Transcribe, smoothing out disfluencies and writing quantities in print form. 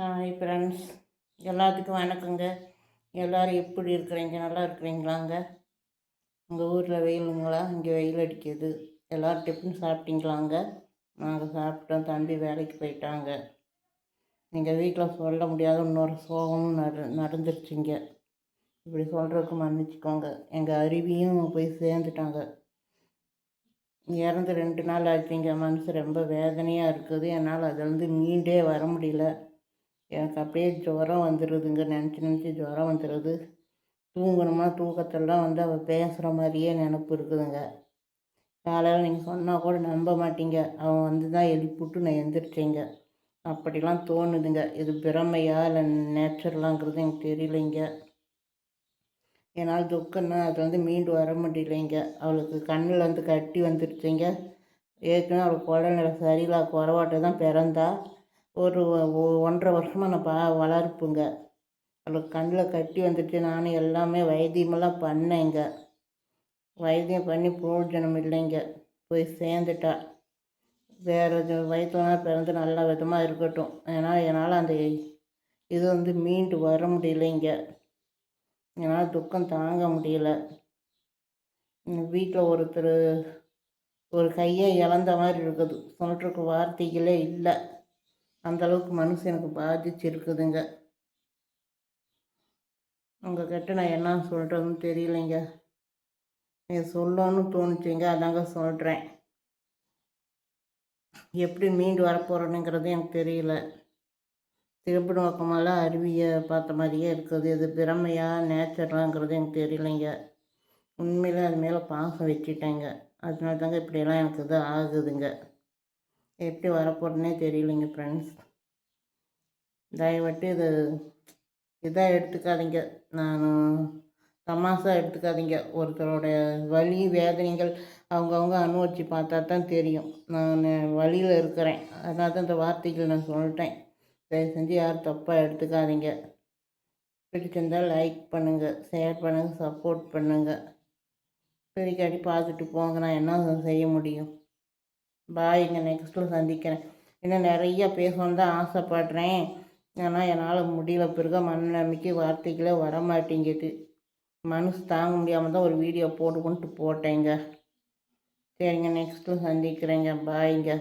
Hi friends, எல்லாத்துக்கும் வணக்கங்க. எல்லோரும் எப்படி இருக்கிறீங்க? நல்லா இருக்கிறீங்களாங்க? உங்கள் ஊரில் வெயிலுங்களா? இங்கே வெயில் அடிக்குது. எல்லோரும் டிஃபன் சாப்பிட்டீங்களாங்க? நாங்கள் சாப்பிட்டோம். தம்பி வேலைக்கு போயிட்டாங்க. எங்கள் வீட்டில் சொல்ல முடியாத இன்னொரு சோகமும் நடந்துருச்சுங்க. இப்படி சொல்கிறதுக்கு மன்னிச்சிக்கோங்க. எங்கள் அருவியும் போய் சேர்ந்துட்டாங்க. இறந்து 2 நாள் ஆச்சுங்க. மனசு ரொம்ப வேதனையாக இருக்குது. என்னால் அதுலேருந்து மீண்டே வர முடியல. எனக்கு அப்படியே ஜுரம் வந்துடுதுங்க. நினச்சி ஜுரம் வந்துடுது. தூங்கணுமா, தூக்கத்தெல்லாம் அவள் பேசுகிற மாதிரியே நினப்பு இருக்குதுங்க. காலையில் நீங்கள் சொன்னால் கூட நம்ப மாட்டீங்க. அவன் வந்து தான் எழுப்பிவிட்டு நான் எந்திரிச்சேங்க. அப்படிலாம் தோணுதுங்க. இது பிரமையா இல்லை நேச்சுரலாங்கிறது எனக்கு தெரியலைங்க. என்னால் துக்கம்னா அது மீண்டு வர முடியலைங்க. அவளுக்கு கண்ணில் கட்டி வந்துடுச்சுங்க. ஏற்கனவே அவளுக்கு உடல்நிலை சரியில்லை, குறவாட்ட தான் பிறந்தா. ஒரு 1.5 வருஷமாக நான் வளர்ப்புங்க. அவளுக்கு கண்ணில் கட்டி வந்துடுச்சு. நானும் எல்லாமே வைத்தியமெல்லாம் பண்ணேங்க. வைத்தியம் பண்ணி பிரயோஜனம் இல்லைங்க. போய் சேர்ந்துட்டா. வேறு வயிற்றுலாம் பிறந்து நல்ல விதமாக இருக்கட்டும். ஏன்னா என்னால் அந்த இது மீண்டு வர முடியலைங்க. என்னால் துக்கம் தாங்க முடியல. வீட்டில் ஒருத்தர் ஒரு கையை இழந்த மாதிரி இருக்குது. சொல்கிறதுக்கு வார்த்தைகளே இல்லை. அந்தளவுக்கு மனசு எனக்கு பாதிச்சிருக்குதுங்க. உங்கள்கிட்ட நான் என்ன சொல்கிறதுன்னு தெரியலைங்க. இது சொல்லணும்னு தோணுச்சுங்க, அதாங்க சொல்கிறேன். எப்படி மீண்டு வரப்போகிறேனுங்கிறது எனக்கு தெரியல. திருப்பி நோக்கமெல்லாம் அருவியை பார்த்த மாதிரியே இருக்குது. இது பிரமையா நேச்சராங்கிறது எனக்கு தெரியலைங்க. உண்மையிலே அது மேலே பாசம் வச்சுட்டேங்க. அதனால தாங்க இப்படியெல்லாம் எனக்கு இது ஆகுதுங்க. எப்படி வரப்போகிறேன்னே தெரியலைங்க ஃப்ரெண்ட்ஸ். தயவுட்டு இதாக எடுத்துக்காதீங்க. நான் தமாஷா எடுத்துக்காதீங்க. ஒருத்தரோடைய வலி வேதனைகள் அவங்கவுங்க அனுபவிச்சு பார்த்தா தான் தெரியும். நான் வலியில் இருக்கிறேன். அதனால தான் இந்த வார்த்தைகள் நான் சொல்லிட்டேன். தயவு செஞ்சு யாரும் தப்பாக எடுத்துக்காதீங்க. பிடிச்சிருந்தால் லைக் பண்ணுங்கள், ஷேர் பண்ணுங்கள், சப்போர்ட் பண்ணுங்கள். பிடிக்காடி பார்த்துட்டு போங்க. நான் என்ன செய்ய முடியும்? பாய்ங்க. நெக்ஸ்ட்டில் சந்திக்கிறேன். இன்னும் நிறைய பேசணுன்னு தான் ஆசைப்படுறேன். ஆனால் என்னால் முடியல. பிறகு மனநிலைமைக்கு வார்த்தைகளே வரமாட்டேங்குது. மனசு தாங்க முடியாமல் தான் ஒரு வீடியோ போட்டுக்கொண்டு போட்டேங்க. சரிங்க, நெக்ஸ்ட்டு சந்திக்கிறேங்க. பாய்ங்க.